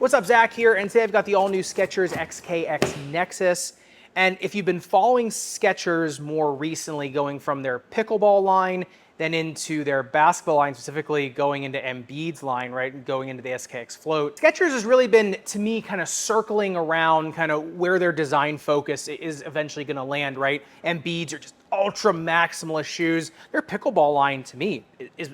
What's up, Zach here, and today I've got the all-new Skechers SKX Nexus. And if you've been following Skechers more recently, going from their pickleball line, then into their basketball line, specifically going into Embiid's line, right, and going into the SKX Float, Skechers has really been, to me, kind of circling around kind of where their design focus is eventually going to land, right? Embiid's are just ultra maximalist shoes. Their pickleball line, to me, is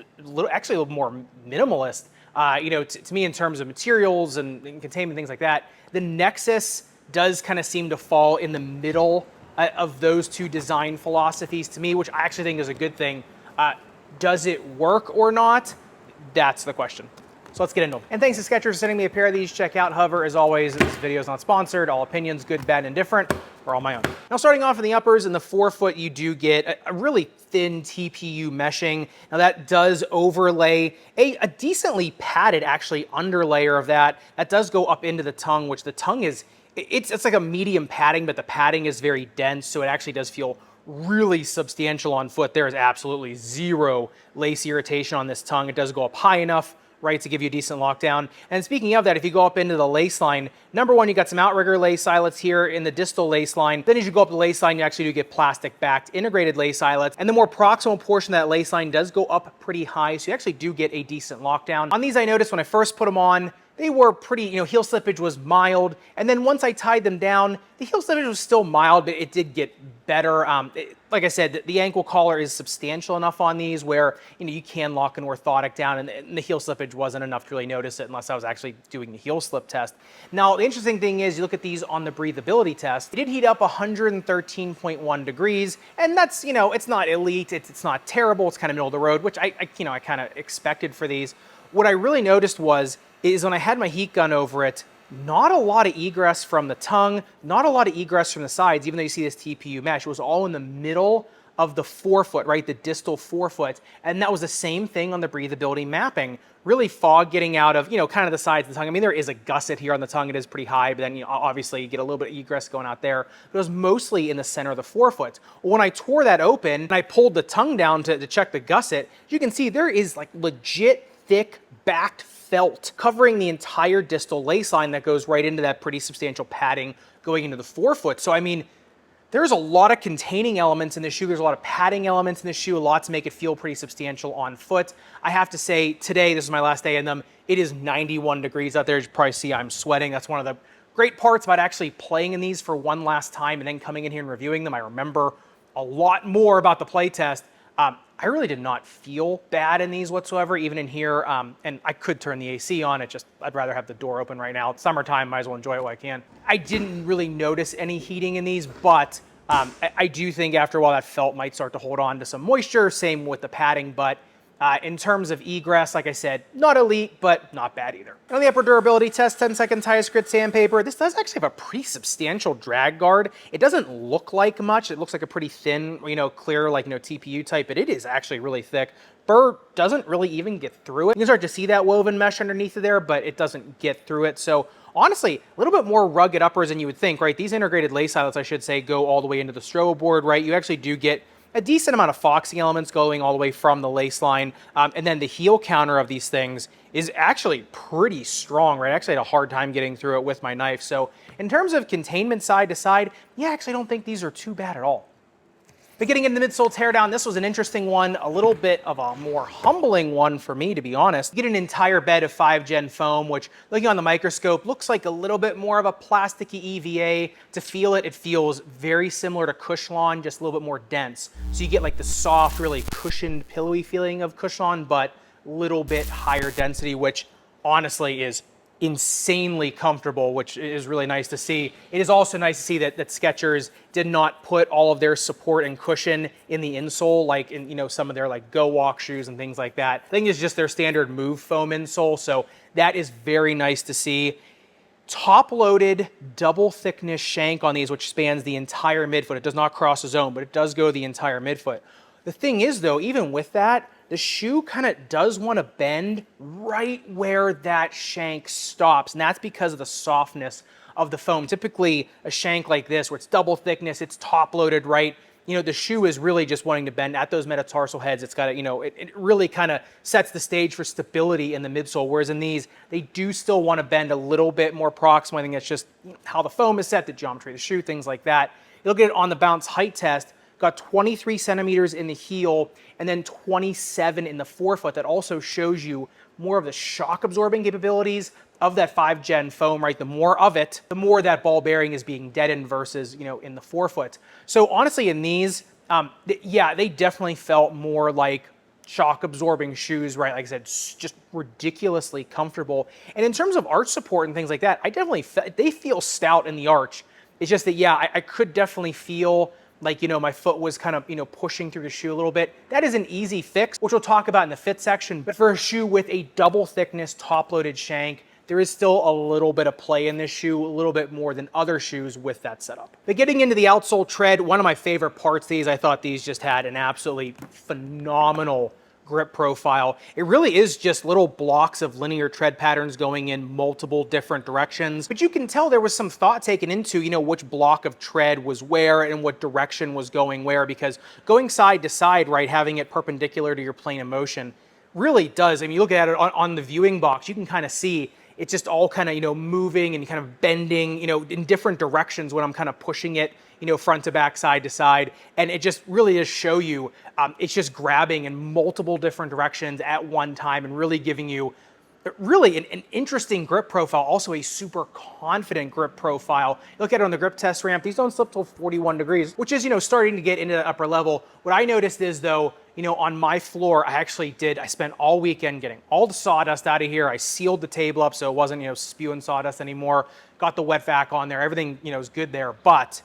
actually a little more minimalist. To me, in terms of materials and containment, things like that, the Nexus does kind of seem to fall in the middle of those two design philosophies to me, which I actually think is a good thing. Does it work or not? That's the question. So let's get into them. And thanks to Skechers for sending me a pair of these. Check out Hover. As always, this video is not sponsored. All opinions, good, bad, and indifferent, are all my own. Now, starting off in the uppers, in the forefoot, you do get a really thin TPU meshing. Now, that does overlay a decently padded, actually, underlayer of that. That does go up into the tongue, which the tongue is, it's like a medium padding, but the padding is very dense, so it actually does feel really substantial on foot. There is absolutely zero lace irritation on this tongue. It does go up high enough, right, to give you a decent lockdown. And speaking of that, if you go up into the lace line, number one, you got some outrigger lace eyelets here in the distal lace line. Then as you go up the lace line, you actually do get plastic backed integrated lace eyelets. And the more proximal portion of that lace line does go up pretty high, so you actually do get a decent lockdown. On these, I noticed when I first put them on, they were pretty, heel slippage was mild. And then once I tied them down, the heel slippage was still mild, but it did get better. Like I said, the ankle collar is substantial enough on these where, you can lock an orthotic down, and the heel slippage wasn't enough to really notice it unless I was actually doing the heel slip test. Now, the interesting thing is you look at these on the breathability test, it did heat up 113.1 degrees. And that's, it's not elite, it's not terrible, it's kind of middle of the road, which I kind of expected for these. What I really noticed is when I had my heat gun over it, not a lot of egress from the tongue, not a lot of egress from the sides, even though you see this TPU mesh. It was all in the middle of the forefoot, right, the distal forefoot. And that was the same thing on the breathability mapping. Really fog getting out of, kind of the sides of the tongue. I mean, there is a gusset here on the tongue. It is pretty high, but then obviously you get a little bit of egress going out there. But it was mostly in the center of the forefoot. When I tore that open and I pulled the tongue down to check the gusset, you can see there is like legit thick backed felt covering the entire distal lace line that goes right into that pretty substantial padding going into the forefoot. So, I mean, there's a lot of containing elements in the shoe. There's a lot of padding elements in the shoe, a lot to make it feel pretty substantial on foot. I have to say, today, this is my last day in them, it is 91 degrees out there. As you probably see, I'm sweating. That's one of the great parts about actually playing in these for one last time and then coming in here and reviewing them. I remember a lot more about the play test. I really did not feel bad in these whatsoever, even in here. And I could turn the AC on. I'd rather have the door open right now. It's summertime, might as well enjoy it while I can. I didn't really notice any heating in these, but I do think after a while that felt might start to hold on to some moisture. Same with the padding, but in terms of egress, like I said, not elite, but not bad either. On the upper durability test, 10-second Tires Grit sandpaper. This does actually have a pretty substantial drag guard. It doesn't look like much. It looks like a pretty thin, clear, TPU type, but it is actually really thick. Burr doesn't really even get through it. You can start to see that woven mesh underneath of there, but it doesn't get through it. So honestly, a little bit more rugged uppers than you would think, right? These integrated lace eyelets, I should say, go all the way into the strobo board, right? You actually do get a decent amount of foxing elements going all the way from the lace line. And then the heel counter of these things is actually pretty strong, right? I actually had a hard time getting through it with my knife. So in terms of containment side to side, yeah, I actually don't think these are too bad at all. But getting into the midsole teardown, this was an interesting one, a little bit of a more humbling one for me, to be honest. You get an entire bed of 5-gen foam, which, looking on the microscope, looks like a little bit more of a plasticky EVA. To feel it, it feels very similar to Cushlon, just a little bit more dense. So you get like the soft, really cushioned, pillowy feeling of Cushlon, but a little bit higher density, which honestly is insanely comfortable, which is really nice to see. It is also nice to see that Skechers did not put all of their support and cushion in the insole, like in some of their Go Walk shoes and things like that. I think it's just their standard Move foam insole, so that is very nice to see. Top-loaded double thickness shank on these, which spans the entire midfoot. It does not cross the zone, but it does go the entire midfoot. The thing is, though, even with that, the shoe kind of does want to bend right where that shank stops, and that's because of the softness of the foam. Typically, a shank like this, where it's double thickness, it's top-loaded, right? the shoe is really just wanting to bend at those metatarsal heads. It's got it really kind of sets the stage for stability in the midsole. Whereas in these, they do still want to bend a little bit more proximal. I think that's just how the foam is set, the geometry of the shoe, things like that. You look at it on the bounce height test, got 23 centimeters in the heel and then 27 in the forefoot. That also shows you more of the shock absorbing capabilities of that 5 gen foam, right? The more of it, the more that ball bearing is being deadened versus, in the forefoot. So honestly, in these, yeah, they definitely felt more like shock absorbing shoes, right? Like I said, just ridiculously comfortable. And in terms of arch support and things like that, I definitely they feel stout in the arch. It's just that, yeah, I could definitely feel like, my foot was kind of, pushing through the shoe a little bit. That is an easy fix, which we'll talk about in the fit section. But for a shoe with a double thickness top loaded shank, there is still a little bit of play in this shoe, a little bit more than other shoes with that setup. But getting into the outsole tread, one of my favorite parts of these, I thought these just had an absolutely phenomenal grip profile. It really is just little blocks of linear tread patterns going in multiple different directions, but you can tell there was some thought taken into, which block of tread was where and what direction was going where, because going side to side, right, having it perpendicular to your plane of motion really does. I mean, you look at it on the viewing box, you can kind of see it's just all kind of, moving and kind of bending, in different directions when I'm kind of pushing it, front to back, side to side. And it just really does show you, it's just grabbing in multiple different directions at one time and really giving you really an interesting grip profile, also a super confident grip profile. Look at it on the grip test ramp. These don't slip till 41 degrees, which is, starting to get into the upper level. What I noticed is though, on my floor, I spent all weekend getting all the sawdust out of here. I sealed the table up so it wasn't, spewing sawdust anymore. Got the wet vac on there. Everything, is good there. But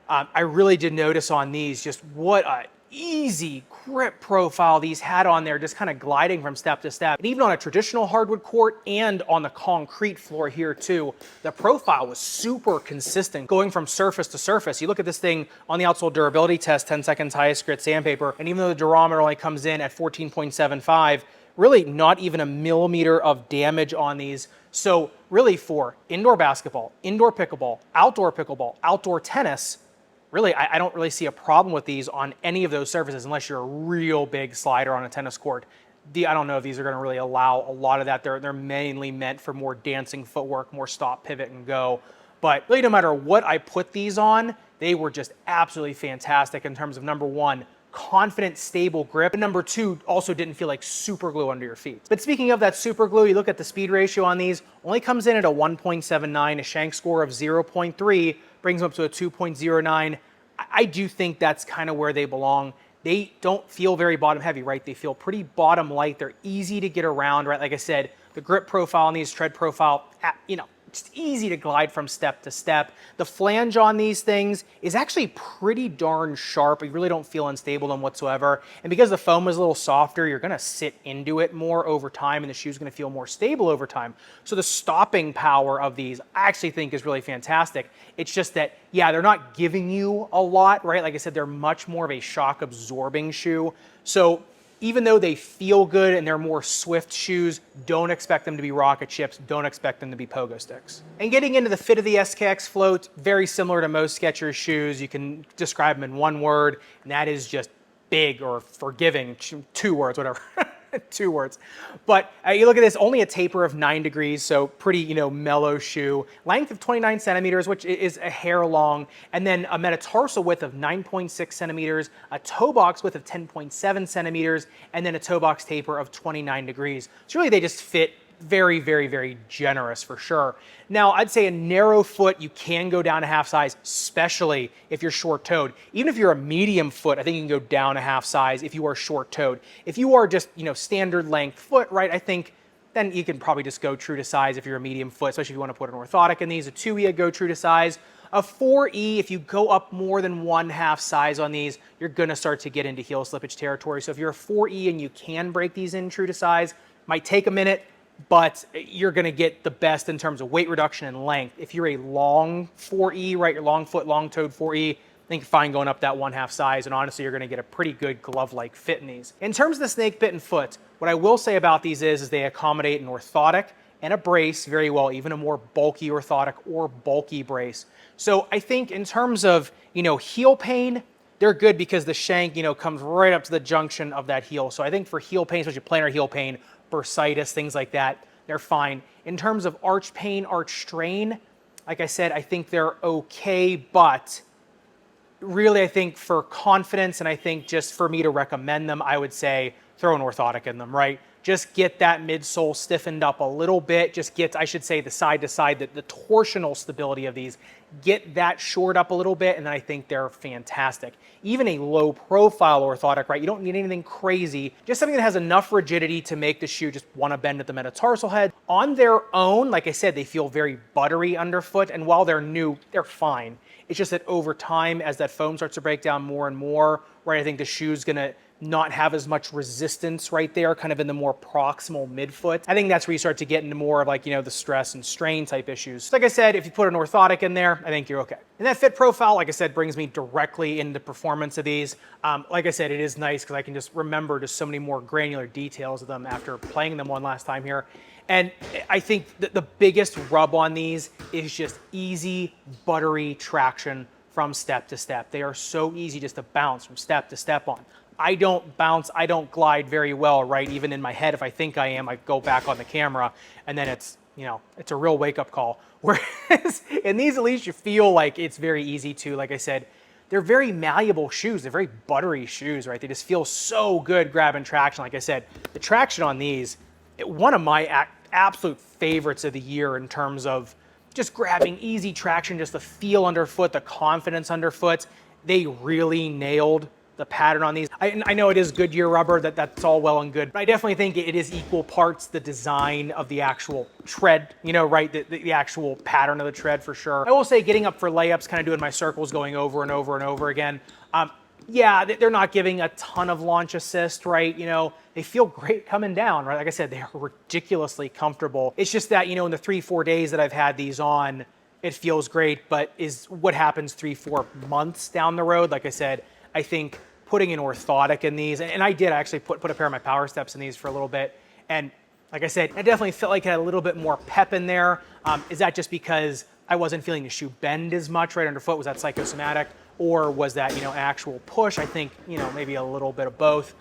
I really did notice on these just what a easy grip profile these had on there, just kind of gliding from step to step. And even on a traditional hardwood court and on the concrete floor here too, the profile was super consistent going from surface to surface. You look at this thing on the outsole durability test, 10 seconds highest grit sandpaper, and even though the durometer only comes in at 14.75, really not even a millimeter of damage on these. So really for indoor basketball, indoor pickleball, outdoor tennis, really, I don't really see a problem with these on any of those surfaces unless you're a real big slider on a tennis court. I don't know if these are going to really allow a lot of that. They're mainly meant for more dancing footwork, more stop, pivot, and go. But really, no matter what I put these on, they were just absolutely fantastic in terms of, number one, confident, stable grip. And number two, also didn't feel like super glue under your feet. But speaking of that super glue, you look at the speed ratio on these, only comes in at a 1.79, a shank score of 0.3, brings them up to a 2.09. I do think that's kind of where they belong. They don't feel very bottom heavy, right? They feel pretty bottom light. They're easy to get around, right? Like I said, the grip profile on these, tread profile, just easy to glide from step to step. The flange on these things is actually pretty darn sharp. You really don't feel unstable on whatsoever. And because the foam is a little softer, you're gonna sit into it more over time and the shoe's gonna feel more stable over time. So the stopping power of these, I actually think is really fantastic. It's just that, yeah, they're not giving you a lot, right? Like I said, they're much more of a shock absorbing shoe. So even though they feel good and they're more swift shoes, don't expect them to be rocket ships, don't expect them to be pogo sticks. And getting into the fit of the SKX Float, very similar to most Skechers shoes. You can describe them in one word, and that is just big or forgiving, 2 words, whatever. 2 words. But you look at this, only a taper of 9 degrees, so pretty, mellow shoe. Length of 29 centimeters, which is a hair long, and then a metatarsal width of 9.6 centimeters, a toe box width of 10.7 centimeters, and then a toe box taper of 29 degrees. So really they just fit very, very, very generous for sure. Now, I'd say a narrow foot, you can go down a half size, especially if you're short-toed. Even if you're a medium foot, I think you can go down a half size if you are short-toed. If you are just, standard length foot, right, I think then you can probably just go true to size if you're a medium foot, especially if you want to put an orthotic in these. A 2E, go true to size. A 4E, if you go up more than 1/2 size on these, you're gonna start to get into heel slippage territory. So if you're a 4E and you can break these in true to size, might take a minute, but you're going to get the best in terms of weight reduction and length. If you're a long 4E, right, your long foot, long toed 4E, I think you're fine going up that 1/2 size, and honestly, you're going to get a pretty good glove-like fit in these. In terms of the snake bitten foot, what I will say about these is they accommodate an orthotic and a brace very well, even a more bulky orthotic or bulky brace. So I think in terms of, heel pain, they're good because the shank, comes right up to the junction of that heel. So I think for heel pain, especially plantar heel pain, bursitis, things like that, they're fine. In terms of arch pain, arch strain, like I said, I think they're okay, but really I think for confidence and I think just for me to recommend them, I would say throw an orthotic in them, right? Just get that midsole stiffened up a little bit. Just get, I should say, the side to side, the torsional stability of these, get that shored up a little bit, and then I think they're fantastic. Even a low profile orthotic, right? You don't need anything crazy, just something that has enough rigidity to make the shoe just want to bend at the metatarsal head. On their own, like I said, they feel very buttery underfoot, and while they're new, they're fine. It's just that over time, as that foam starts to break down more and more, right, I think the shoe's gonna not have as much resistance right there, kind of in the more proximal midfoot. I think that's where you start to get into more of like, the stress and strain type issues. So like I said, if you put an orthotic in there, I think you're okay. And that fit profile, like I said, brings me directly into performance of these. Like I said, it is nice because I can just remember just so many more granular details of them after playing them one last time here. And I think that the biggest rub on these is just easy, buttery traction from step to step. They are so easy just to bounce from step to step on. I don't bounce, I don't glide very well, right? Even in my head, if I think I am, I go back on the camera and then it's, it's a real wake-up call. Whereas in these, at least you feel like it's very easy to, like I said, they're very malleable shoes. They're very buttery shoes, right? They just feel so good grabbing traction. Like I said, the traction on these, one of my absolute favorites of the year in terms of just grabbing easy traction, just the feel underfoot, the confidence underfoot. They really nailed the pattern on these. I know it is Goodyear rubber, that's all well and good, but I definitely think it is equal parts the design of the actual tread, right? The actual pattern of the tread for sure. I will say getting up for layups, kind of doing my circles going over and over and over again. Yeah, they're not giving a ton of launch assist, right? They feel great coming down, right? Like I said, they are ridiculously comfortable. It's just that, in the 3-4 days that I've had these on, it feels great, but is what happens 3-4 months down the road? Like I said, I think putting an orthotic in these, and I did actually put a pair of my Power Steps in these for a little bit, and like I said, I definitely felt like it had a little bit more pep in there. Is that just because I wasn't feeling the shoe bend as much right underfoot? Was that psychosomatic? Or was that, an actual push? I think, maybe a little bit of both.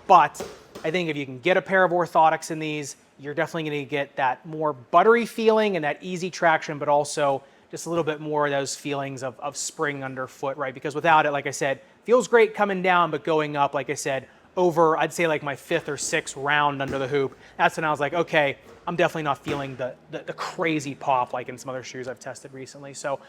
But I think if you can get a pair of orthotics in these, you're definitely going to get that more buttery feeling and that easy traction, but also just a little bit more of those feelings of spring underfoot, right? Because without it, like I said, feels great coming down, but going up, like I said, over, I'd say like my 5th or 6th round under the hoop, that's when I was like, okay, I'm definitely not feeling the crazy pop like in some other shoes I've tested recently. So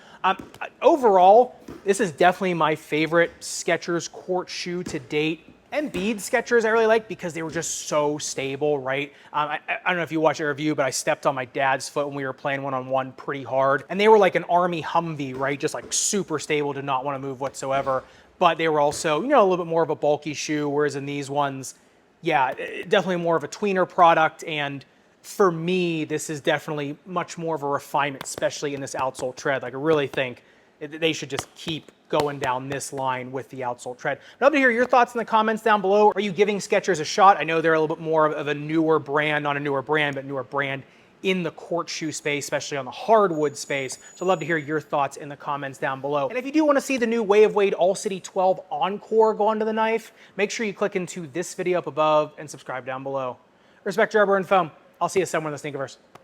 overall, this is definitely my favorite Skechers court shoe to date. And bead Skechers I really like because they were just so stable, right? I don't know if you watched the review, but I stepped on my dad's foot when we were playing one-on-one pretty hard. And they were like an Army Humvee, right? Just like super stable, did not want to move whatsoever. But they were also, a little bit more of a bulky shoe, whereas in these ones, yeah, definitely more of a tweener product. And for me, this is definitely much more of a refinement, especially in this outsole tread. Like I really think they should just keep going down this line with the outsole tread. I'd love to hear your thoughts in the comments down below. Are you giving Skechers a shot? I know they're a little bit more of a newer brand, not a newer brand, but newer brand in the court shoe space, especially on the hardwood space. So I'd love to hear your thoughts in the comments down below. And if you do want to see the new Way of Wade All City 12 Encore go onto the knife, make sure you click into this video up above and subscribe down below. Respect your rubber and foam. I'll see you somewhere in the Sneakerverse.